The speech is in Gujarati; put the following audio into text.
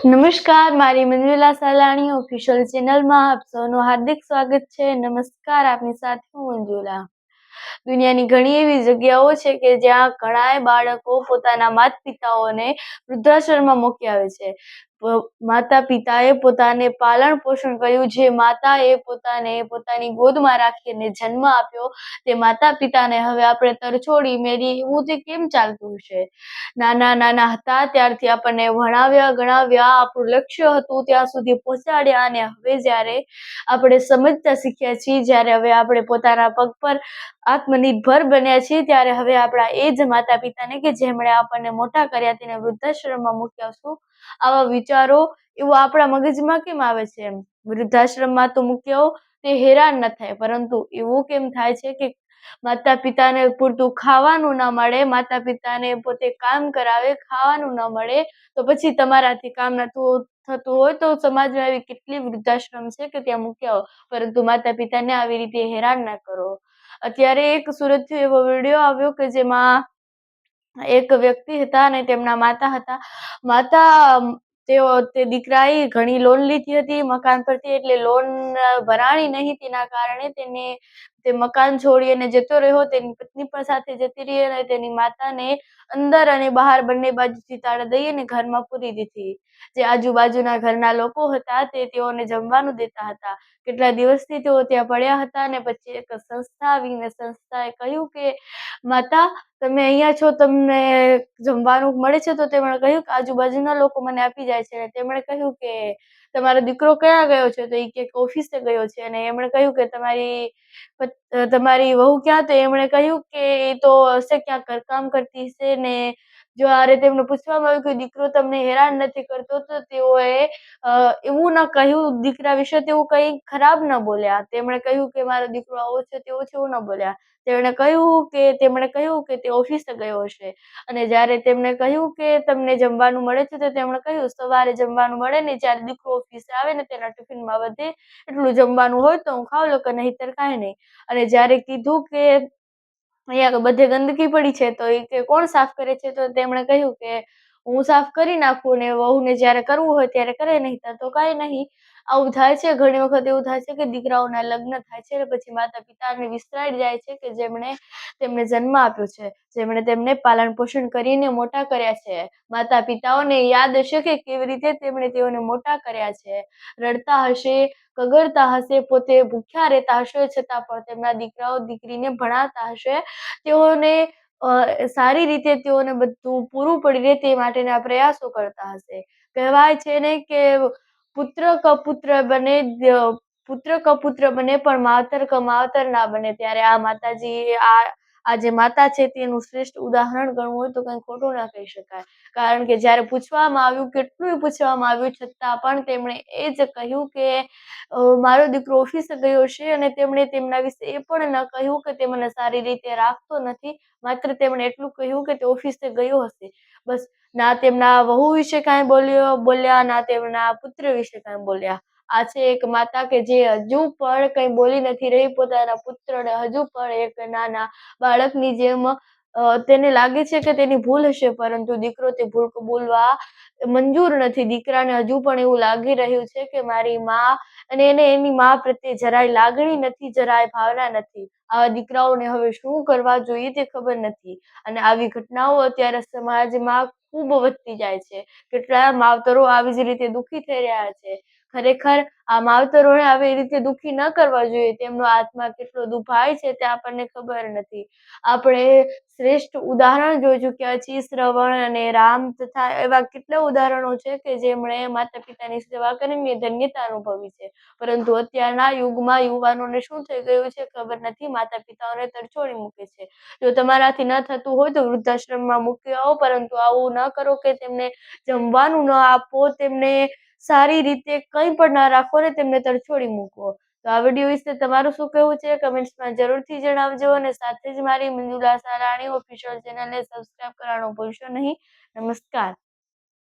નમસ્કાર, મારી મંજુલા સાલાણી ઓફિશિયલ ચેનલમાં આપ સૌનું હાર્દિક સ્વાગત છે. નમસ્કાર, આપની સાથે હું મંજુલા. દુનિયાની ઘણી એવી જગ્યાઓ છે કે જ્યાં ઘણાય બાળકો પોતાના માતા પિતાઓને વૃદ્ધાશ્રમમાં મૂકી આવે છે. માતા પિતાએ પોતાને પાલન પોષણ કર્યું, જે માતાએ પોતાને પોતાની ગોદમાં રાખીને જન્મ આપ્યો, તે માતા પિતાને હવે આપણે તરછોડી મેલી એવું તે કેમ ચાલતું છે? નાના હતા ત્યારથી આપણને ભણાવ્યા ગણાવ્યા, આપણું લક્ષ્ય હતું ત્યાં સુધી પહોંચાડ્યા, અને હવે જ્યારે આપણે સમજતા શીખ્યા છીએ, જ્યારે હવે આપણે પોતાના પગ પર આત્મનિર્ભર બન્યા છીએ, ત્યારે હવે આપણા એ જ માતા પિતાને કે જેમણે આપણને મોટા કર્યા તેને વૃદ્ધાશ્રમમાં મૂકી આવશું, આવા વિચારો એવું આપણા મગજમાં કેમ આવે છે? એમ વૃદ્ધાશ્રમમાં તો મૂક્યો તે હેરાન ન થાય, પરંતુ એવું કેમ થાય છે કે માતા પિતાને પૂરતું ખાવાનું ન મળે, માતા પિતાને પોતે કામ કરાવે, ખાવાનું ન મળે, તો પછી તમારાથી કામ નતું થતું હોય તો સમાજમાં એવી કેટલી વૃદ્ધાશ્રમ છે કે ત્યાં મૂકી આવો, પરંતુ માતા પિતાને આવી રીતે હેરાન ના કરો. અત્યારે એક સુરતથી એવો વિડીયો આવ્યો કે જેમાં એક વ્યક્તિ હતા અને તેમના માતા હતા. તે દીકરાએ ઘણી લોન લીધી હતી મકાન પરથી, એટલે લોન ભરાણી નહીં, તેના કારણે તે મકાન છોડી અને જતો રહ્યો. તેની પત્ની પણ સાથે જતી રહી અને તેની માતાને અંદર અને બહાર બંને બાજુથી તાળા દઈ અને ઘરમાં પૂરી દીધી. જે આજુબાજુના ઘરના લોકો હતા તેઓને જમવાનું દેતા હતા. કેટલા દિવસથી તેઓ ત્યાં પડ્યા હતા અને પછી એક સંસ્થા આવીને સંસ્થાએ કહ્યું કે માતા, તમે અહીંયા છો, તમને જમવાનું મળે છે? તો તેમણે કહ્યું કે આજુબાજુના લોકો મને આપી જાય છે. તેમણે કહ્યું કે તમારો દીકરો ક્યાં ગયો છે? તો એ કે ઓફિસે ગયો છે. અને એમણે કહ્યું કે તમારી વહુ ક્યાં? તો એમણે કહ્યું કે એ તો હશે ક્યાં ઘરકામ કરતી હશે. ને જ્યારે તેમને પૂછવામાં આવ્યું કે દીકરો તમને હેરાન નથી કરતો, તો તેઓએ એવું ન કહ્યું, દીકરા વિશે તેવું કંઈ ખરાબ ન બોલ્યા. તેમણે કહ્યું કે મારો દીકરો આવો છે તેવો છે, એવું ન બોલ્યા. તેમણે કહ્યું કે તે ઓફિસે ગયો હશે. અને જ્યારે તેમણે કહ્યું કે તમને જમવાનું મળે છે, તો તેમણે કહ્યું સવારે જમવાનું મળે ને, જ્યારે દીકરો ઓફિસે આવે ને તેના ટિફિનમાં વધે એટલું જમવાનું હોય તો હું ખાવ લો, કે નહીંતર કાંઈ નહીં. અને જ્યારે કીધું કે અહીંયા બધે ગંદકી પડી છે, તો એ કે કોણ સાફ કરે છે? તો તેમણે કહ્યું કે હું સાફ કરી નાખું, ને વહુને જ્યારે કરવું હોય ત્યારે કરે, નહીંતર તો કાંઈ નહીં. આવું થાય છે. ઘણી વખત એવું થાય છે કે દીકરાઓના લગ્ન થાય છે અને પછી માતા પિતાને વિસરાઈ જાય છે કે જેમણે તેમને જન્મ આપ્યો છે, જેમણે તેમને પાલન પોષણ કરીને મોટા કર્યા છે. માતા પિતાઓને યાદ હશે કે કેવી રીતે તેમણે તેઓને મોટા કર્યા છે. રડતા હશે, કગરતા હશે, પોતે ભૂખ્યા રહેતા હશે, છતાં પણ તેમના દીકરાઓ દીકરીને ભણાવતા હશે. તેઓને સારી રીતે તેઓને બધું પૂરું પડી રહે તે માટેના પ્રયાસો કરતા હશે. કહેવાય છે ને કે પુત્ર કપુત્ર બને પણ માવતર કમાવતર ના બને. ત્યારે આ માતાજી આ જે માતા છે તેનું શ્રેષ્ઠ ઉદાહરણ ગણવું હોય તો કંઈ ખોટું ના કહી શકાય. કારણ કે જ્યારે પૂછવામાં આવ્યું, કેટલું પૂછવામાં આવ્યું, છતાં પણ તેમણે એ જ કહ્યું કે મારો દીકરો ઓફિસે ગયો છે. અને તેમણે તેમના વિશે એ પણ ન કહ્યું કે તે મને સારી રીતે રાખતો નથી, માત્ર તેમણે એટલું કહ્યું કે તે ઓફિસે ગયો હશે. બસ. ના તેમના વહુ વિશે કાંઈ બોલ્યા, ના તેમના પુત્ર વિશે કાંઈ બોલ્યા. આ છે એક માતા કે જે હજુ પણ કંઈ બોલી નથી રહી, પોતાના પુત્રને હજુ પણ એક નાના બાળકની જેમ તેને લાગે છે કે તેની ભૂલ હશે, પરંતુ દીકરો તે ભૂલ કબૂલવા મંજૂર નથી. દીકરાને હજુ પણ એવું લાગી રહ્યું છે કે મારી માં, અને એને એની માં પ્રત્યે જરાય લાગણી નથી, જરાય ભાવના નથી. આવા દીકરાઓને હવે શું કરવા જોઈએ તે ખબર નથી. અને આવી ઘટનાઓ અત્યારે સમાજમાં ખૂબ વધતી જાય છે. કેટલાય માવતરો આવી જ રીતે દુઃખી થઈ રહ્યા છે. ખરેખર આ માવતરોને આવી રીતે દુઃખી ન કરવા જોઈએ. તેમનો આત્મા કેટલો દુભાય છે તે આપણને ખબર નથી. આપણે શ્રેષ્ઠ ઉદાહરણ જોઈ ચૂક્યા છીએ. શ્રવણ અને રામ તથા એવા કેટલા ઉદાહરણો છે કે જેમણે માતા પિતાની સેવા કરીને ધન્યતા અનુભવી છે. પરંતુ અત્યારના યુગમાં યુવાનોને શું થઈ ગયું છે ખબર નથી. માતા પિતાઓને તરછોડી મૂકે છે. જો તમારાથી ન થતું હોય તો વૃદ્ધાશ્રમમાં મૂકી આવો, પરંતુ આવું ન કરો કે તેમને જમવાનું ન આપો, તેમને સારી રીતે કંઈ પણ ના રાખો ને તેમને તરછોડી મૂકો. તો આ વિડીયો વિશે તમારું શું કહેવું છે? કમેન્ટ્સમાં જરૂરથી જણાવજો. અને સાથે જ મારી મંજુલા સાલાણી ઓફિશિયલ ચેનલને સબસ્ક્રાઇબ કરવાનું ભૂલશો નહીં. નમસ્કાર.